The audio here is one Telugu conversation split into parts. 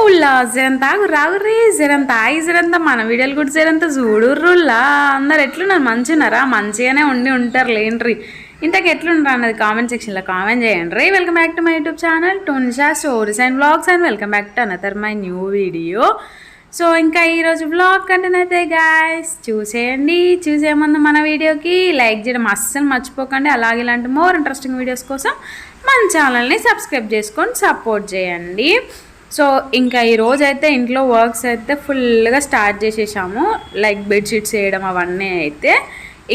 ఉల్లా జరంత రాగుర్రి జరంత ఆగి జరంత మన వీడియోలు కూడా జరంత చూడుర్రుల్లా అందరు ఎట్లున్నారు మంచిగున్నారా మంచిగానే ఉంటారు లేండ్రి ఇంతకు ఎట్లుంటారు అన్నది కామెంట్ సెక్షన్లో కామెంట్ చేయండి. Welcome back to my YouTube channel Tunisha stories and vlogs and welcome back to another my new video. So ఇంకా ఈరోజు వ్లాగ్ కంటెంట్ అయితే గాయస్ చూసేయండి. చూసే ముందు మన వీడియోకి లైక్ చేయడం అస్సలు మర్చిపోకండి. అలాగే ఇలాంటి మోర్ ఇంట్రెస్టింగ్ వీడియోస్ కోసం మన ఛానల్ని సబ్స్క్రైబ్ చేసుకొని సపోర్ట్ చేయండి. సో ఇంకా ఈరోజు అయితే ఇంట్లో వర్క్స్ అయితే ఫుల్గా స్టార్ట్ చేసేసాము, లైక్ బెడ్షీట్స్ వేయడం అవన్నీ. అయితే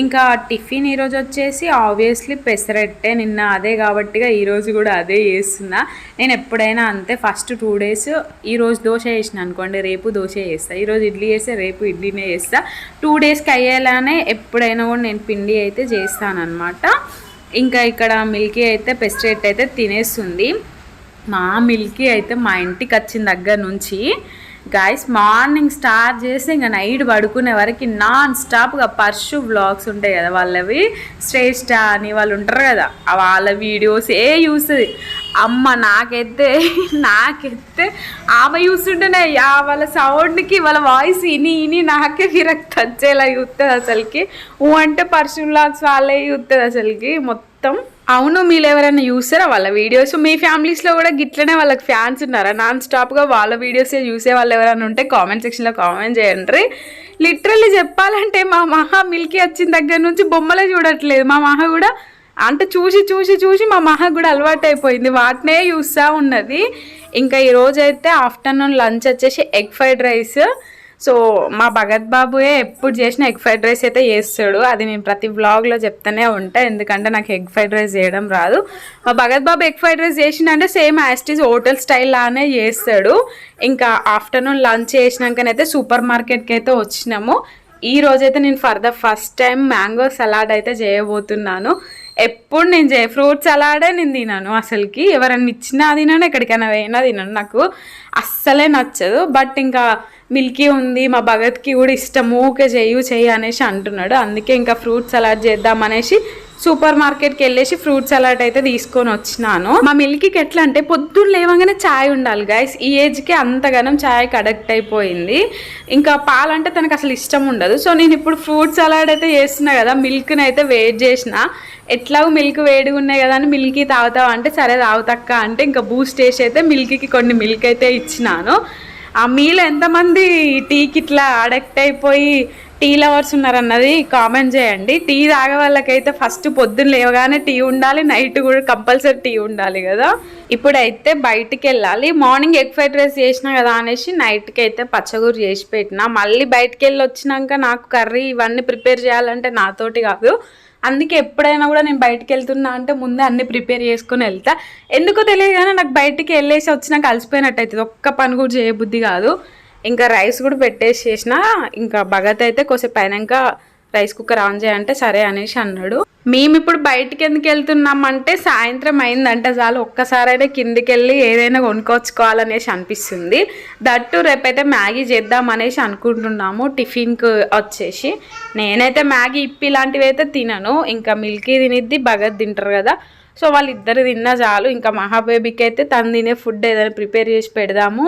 ఇంకా టిఫిన్ ఈరోజు వచ్చేసి ఆబ్వియస్లీ పెసరట్టే, నిన్న అదే కాబట్టిగా ఈరోజు కూడా అదే చేస్తున్నా. నేను ఎప్పుడైనా అంతే, ఫస్ట్ 2 days ఈరోజు దోశ చేసిన అనుకోండి రేపు దోశ చేస్తా, ఈరోజు ఇడ్లీ చేస్తే రేపు ఇడ్లీనే చేస్తా. 2 daysకి అయ్యేలానే ఎప్పుడైనా కూడా నేను పిండి అయితే చేస్తానన్నమాట. ఇంకా ఇక్కడ మిల్కీ అయితే పెసరట్టు అయితే తినేస్తుంది. మా మిల్కీ అయితే మా ఇంటికి వచ్చిన దగ్గర నుంచి గాయస్ మార్నింగ్ స్టార్ట్ చేసి ఇంకా నైట్ పడుకునే వరకు నాన్ స్టాప్గా పర్షు వ్లాగ్స్ ఉంటాయి కదా వాళ్ళవి, శ్రేష్ఠ అని వాళ్ళు ఉంటారు కదా, వాళ్ళ వీడియోస్ చూస్తుంది. అమ్మ నాకైతే ఆమె చూస్తుంటేనే వాళ్ళ సౌండ్కి వాళ్ళ వాయిస్ ఇని నాకే విరక్తి వచ్చేలా చూస్తుంది అసలుకి. అంటే పర్షు వ్లాగ్స్ వాళ్ళే చూస్తుంది అసలుకి మొత్తం. అవును, మీరు ఎవరైనా చూస్తారా వాళ్ళ వీడియోస్? మీ ఫ్యామిలీస్లో కూడా గిట్లనే వాళ్ళకి ఫ్యాన్స్ ఉన్నారా? నాన్ స్టాప్గా వాళ్ళ వీడియోసే చూసే వాళ్ళు ఎవరైనా ఉంటే కామెంట్ సెక్షన్లో కామెంట్ చేయండి. లిటరల్లీ చెప్పాలంటే మా మహా మిల్కీ వచ్చిన దగ్గర నుంచి బొమ్మలే చూడట్లేదు. మా మహా కూడా అంటే చూసి మా మహా కూడా అలవాటు అయిపోయింది, వాటినే చూస్తూ ఉన్నది. ఇంకా ఈరోజైతే ఆఫ్టర్నూన్ లంచ్ వచ్చేసి ఎగ్ ఫ్రైడ్ రైస్. సో మా భగత్ బాబుయే ఎప్పుడు చేసిన ఎగ్ ఫ్రైడ్ రైస్ అయితే చేస్తాడు, అది నేను ప్రతి వ్లాగ్లో చెప్తూనే ఉంటాను, ఎందుకంటే నాకు ఎగ్ ఫ్రైడ్ రైస్ చేయడం రాదు. మా భగత్ బాబు ఎగ్ ఫ్రైడ్ రైస్ చేసిందంటే సేమ్ యాస్టీస్ హోటల్ స్టైల్ లానే చేస్తాడు. ఇంకా ఆఫ్టర్నూన్ లంచ్ చేసినాకనైతే సూపర్ మార్కెట్కి అయితే వచ్చినాము. ఈ రోజైతే నేను for the first time mango salad అయితే చేయబోతున్నాను. ఎప్పుడు నేను ఫ్రూట్ సలాడే నేను తినను అసలుకి, ఎవరన్నా ఇచ్చినా తినను, ఎక్కడికైనా పోయినా తినను, నాకు అస్సలే నచ్చదు. బట్ ఇంకా మిల్కీ ఉంది, మా భగత్కి కూడా ఇష్టం, ఊకే చెయ్యి అనేసి అంటున్నాడు. అందుకే ఇంకా ఫ్రూట్ సలాడ్ చేద్దామనేసి సూపర్ మార్కెట్కి వెళ్ళేసి ఫ్రూట్ సలాడ్ అయితే తీసుకొని వచ్చినాను. మా మిల్కీకి ఎట్లా అంటే పొద్దున్న లేవగానే ఛాయ్ ఉండాలి గైస్. ఈ ఏజ్కి అంతగానం ఛాయ్కి అడక్ట్ అయిపోయింది, ఇంకా పాలంటే తనకు అసలు ఇష్టం ఉండదు. సో నేను ఇప్పుడు ఫ్రూట్ సలాడ్ అయితే చేస్తున్నా కదా, మిల్క్ని అయితే వెయిట్ చేసిన, ఎట్లాగో మిల్క్ వేడిగా ఉన్నాయి కదా అని మిల్కీ తాగుతావా అంటే సరే తాగుతక్క అంటే ఇంకా బూస్ట్ వేసి అయితే మిల్కీకి కొన్ని మిల్క్ అయితే ఇచ్చినాను. ఆ మీలో ఎంతమంది టీకి ఇట్లా అడక్ట్ అయిపోయి టీ లవర్స్ ఉన్నారన్నది కామెంట్ చేయండి. టీ తాగే వాళ్ళకైతే ఫస్ట్ పొద్దున్న లేవగానే టీ ఉండాలి, నైట్ కూడా కంపల్సరీ టీ ఉండాలి కదా. ఇప్పుడైతే బయటికి వెళ్ళాలి. మార్నింగ్ ఎగ్ ఫ్రైడ్ రైస్ చేసినా కదా అనేసి నైట్కి అయితే పచ్చగూర చేసి పెట్టినా. మళ్ళీ బయటికి వెళ్ళి వచ్చినాక నాకు కర్రీ ఇవన్నీ ప్రిపేర్ చేయాలంటే నాతోటి కాదు, అందుకే ఎప్పుడైనా కూడా నేను బయటికి వెళ్తున్నా అంటే ముందే అన్ని ప్రిపేర్ చేసుకుని వెళ్తా. ఎందుకో తెలియదు కానీ నాకు బయటికి వెళ్ళేసి వచ్చినాక అలసిపోయినట్టు అవుతుంది, ఒక్క పని కూడా చేయబుద్ధి కాదు. ఇంకా రైస్ కూడా పెట్టేసేసిన. ఇంకా భగత్ అయితే కొద్దిసేపు అయినాక రైస్ కుక్కర్ ఆన్ చేయంటే సరే అనేసి అన్నాడు. మేము ఇప్పుడు బయటికి ఎందుకు వెళ్తున్నామంటే సాయంత్రం అయిందంటే చాలు ఒక్కసారైనా కిందికి వెళ్ళి ఏదైనా కొనుక్కొచ్చుకోవాలనేసి అనిపిస్తుంది. దట్టు రేపైతే మ్యాగీ చేద్దాం అనేసి అనుకుంటున్నాము టిఫిన్కి వచ్చేసి. నేనైతే మ్యాగీ ఇప్పి ఇలాంటివి అయితే తినను, ఇంకా మిల్కీ తినిద్ది, భగత్ తింటారు కదా, సో వాళ్ళిద్దరు తిన్నా చాలు. ఇంకా మహాబేబీకి అయితే తను తినే ఫుడ్ ఏదైనా ప్రిపేర్ చేసి పెడదాము.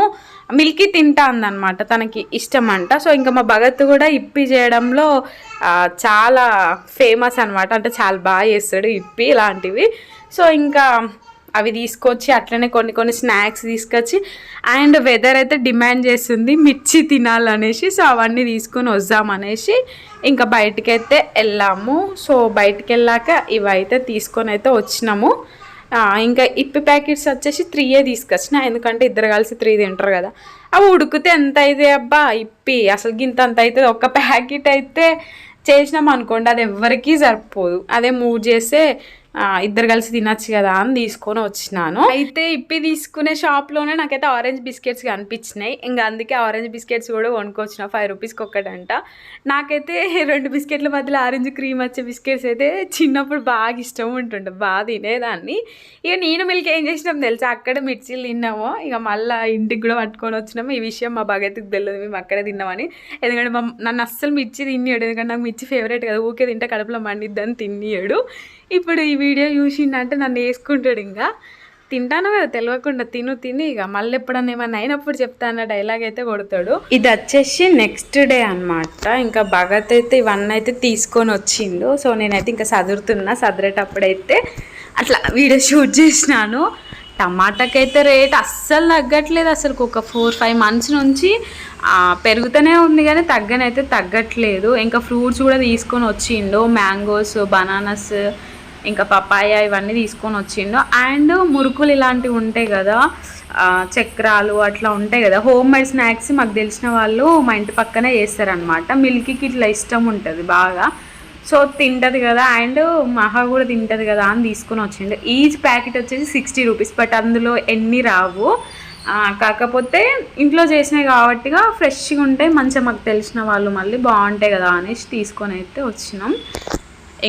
మిల్కీ తింటా అందనమాట, తనకి ఇష్టం అంట. సో ఇంకా మా భగత్ కూడా ఇప్పి చేయడంలో చాలా ఫేమస్ అనమాట, అంటే చాలా బాగా చేస్తాడు ఇప్పి ఇలాంటివి. సో ఇంకా అవి తీసుకొచ్చి అట్లనే కొన్ని స్నాక్స్ తీసుకొచ్చి, అండ్ వెదర్ అయితే డిమాండ్ చేస్తుంది మిర్చి తినాలనేసి, సో అవన్నీ తీసుకొని వద్దామనేసి ఇంకా బయటికైతే వెళ్ళాము. సో బయటికి వెళ్ళాక ఇవైతే తీసుకొని అయితే వచ్చినాము. ఇంకా ఇప్పి ప్యాకెట్స్ వచ్చేసి 3 తీసుకొచ్చిన, ఎందుకంటే ఇద్దరు కలిసి 3 తింటారు కదా. అవి ఉడికితే ఎంత అయితే అబ్బా ఇప్పి అసలు గింత అంత అవుతుంది. ఒక ప్యాకెట్ అయితే చేసినాం అనుకోండి అది ఎవరికీ సరిపోదు, అదే 3 చేస్తే ఇద్దరు కలిసి తినచ్చు కదా అని తీసుకొని వచ్చినాను. అయితే ఇప్పి తీసుకునే షాప్లోనే నాకైతే ఆరెంజ్ బిస్కెట్స్ కనిపించినాయి, ఇంకా అందుకే ఆరెంజ్ బిస్కెట్స్ కూడా కొనుక్కొచ్చిన. 5 రూపీస్కి ఒక్కటంట. నాకైతే 2 బిస్కెట్ల మధ్యలో ఆరెంజ్ క్రీమ్ వచ్చే బిస్కెట్స్ అయితే చిన్నప్పుడు బాగా ఇష్టం ఉంటుండే, బాగా తినేదాన్ని. ఇక నేను మిల్క్ ఏం చేసినాం తెలుసా, అక్కడ మిర్చీలు తిన్నాము, ఇక మళ్ళీ ఇంటికి కూడా పట్టుకొని వచ్చినాము. ఈ విషయం మా భగత్కి తెలియదు మేము అక్కడే తిన్నామని, ఎందుకంటే నన్ను అస్సలు మిర్చి తినియాడు, ఎందుకంటే నాకు మిర్చి ఫేవరెట్ కదా, ఊకే తింటే కడుపులో మండిద్దని తినియాడు. ఇప్పుడు ఈ వీడియో చూసిండంటే నన్ను వేసుకుంటాడు, ఇంకా తింటాను కదా తెలియకుండా తిని ఇక మళ్ళీ ఎప్పుడన్నా ఏమన్నా అయినప్పుడు చెప్తా అన్న డైలాగ్ అయితే కొడతాడు. ఇది వచ్చేసి నెక్స్ట్ డే అనమాట. ఇంకా భగత్ అయితే ఇవన్నీ అయితే తీసుకొని వచ్చిండు. సో నేనైతే ఇంకా సదిరేటప్పుడైతే అట్లా వీడియో షూట్ చేసినాను. టమాటాకైతే రేట్ అస్సలు తగ్గట్లేదు. అసలు ఒక 4-5 months నుంచి పెరుగుతూనే ఉంది కానీ తగ్గనైతే తగ్గట్లేదు. ఇంకా ఫ్రూట్స్ కూడా తీసుకొని వచ్చిండు. మ్యాంగోస్, బనానాస్, ఇంకా పపాయ ఇవన్నీ తీసుకొని వచ్చిండు. అండ్ మురుకులు ఇలాంటివి ఉంటాయి కదా, చక్రాలు అట్లా ఉంటాయి కదా, హోమ్ మేడ్ స్నాక్స్ మాకు తెలిసిన వాళ్ళు మా ఇంటి పక్కనే చేస్తారనమాట. మిల్కీకి ఇట్లా ఇష్టం ఉంటుంది బాగా, సో తింటుంది కదా, అండ్ మహా కూడా తింటుంది కదా అని తీసుకొని వచ్చిండు. ఈచ్ ప్యాకెట్ వచ్చేసి 60 rupees. బట్ అందులో ఎన్ని రావు, కాకపోతే ఇంట్లో చేసినాయి కాబట్టిగా ఫ్రెష్గా ఉంటాయి, మంచిగా మాకు తెలిసిన వాళ్ళు మళ్ళీ బాగుంటాయి కదా అనేసి తీసుకొని అయితే వచ్చినాం.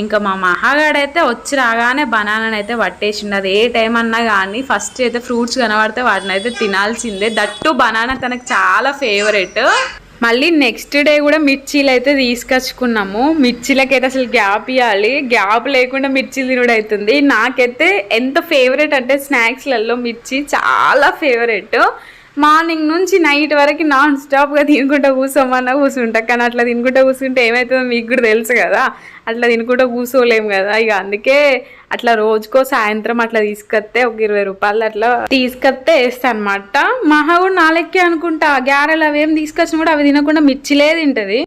ఇంకా మా మహాగాడైతే వచ్చి రాగానే బనానాని అయితే పట్టేసిండు. అది ఏ టైం అన్నా కానీ ఫస్ట్ అయితే ఫ్రూట్స్ కనబడితే వాటిని అయితే తినాల్సిందే. దట్టు బనానా తనకు చాలా ఫేవరెట్. మళ్ళీ నెక్స్ట్ డే కూడా మిర్చీలు అయితే తీసుకొచ్చుకున్నాము. మిర్చీలకైతే అసలు గ్యాప్ ఇవ్వాలి, గ్యాప్ లేకుండా మిర్చీలు తినడం అవుతుంది. నాకైతే ఎంత ఫేవరెట్ అంటే స్నాక్స్లలో మిర్చి చాలా ఫేవరెట్. మార్నింగ్ నుంచి నైట్ వరకు నాన్ స్టాప్గా తినుకుంటూ కూర్చోమన్నా కూర్చుంటా. కానీ అట్లా తినుకుంటూ కూర్చుంటే ఏమవుతుందో మీకు కూడా తెలుసు కదా, అట్లా తినుకుంటూ కూర్చోలేము కదా. ఇక అందుకే అట్లా రోజుకో సాయంత్రం అట్లా తీసుకొస్తే ఒక 20 రూపాయలు అట్లా తీసుకొస్తే వేస్తా అనమాట. మహా కూడా నాలెక్కే అనుకుంటా. గ్యారెలు అవి ఏం తీసుకొచ్చినా కూడా అవి తినకుండా మిర్చిలే తింటది.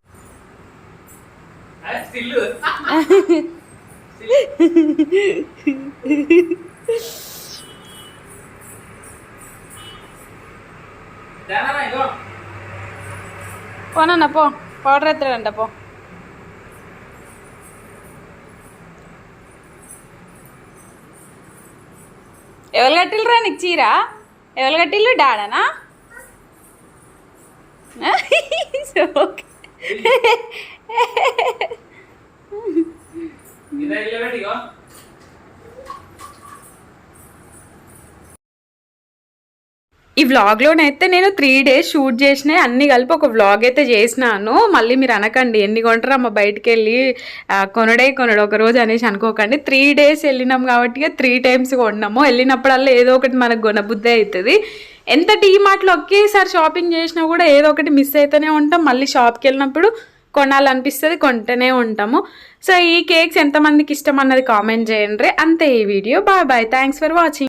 పోనన్న పో, పౌడర్ ఎత్తాడంట పో. ఎవరు కట్టిల్రా నీకు చీర? ఎవరు కట్టిల్లు? డాడనా? ఈ వ్లాగ్లోనైతే నేను 3 days షూట్ చేసినాయి అన్ని కలిపి ఒక వ్లాగ్ అయితే చేసినాను. మళ్ళీ మీరు అనకండి ఎన్ని కొంటారా అమ్మ బయటికి వెళ్ళి కొనడు ఒక రోజు అనేసి అనుకోకండి. 3 days వెళ్ళినాం కాబట్టి 3 times కొన్నాము. వెళ్ళినప్పుడల్లా ఏదో ఒకటి మనకు కొనబుద్ధి అవుతుంది. ఎంత డీమార్ట్లో ఒకేసారి షాపింగ్ చేసినా కూడా ఏదో ఒకటి మిస్ అవుతూనే ఉంటాం. మళ్ళీ షాప్కి వెళ్ళినప్పుడు కొనాలనిపిస్తుంది, కొంటూనే ఉంటాము. సో ఈ కేక్స్ ఎంతమందికి ఇష్టం అన్నది కామెంట్ చేయండి. అంతే ఈ video. Bye bye, thanks for watching.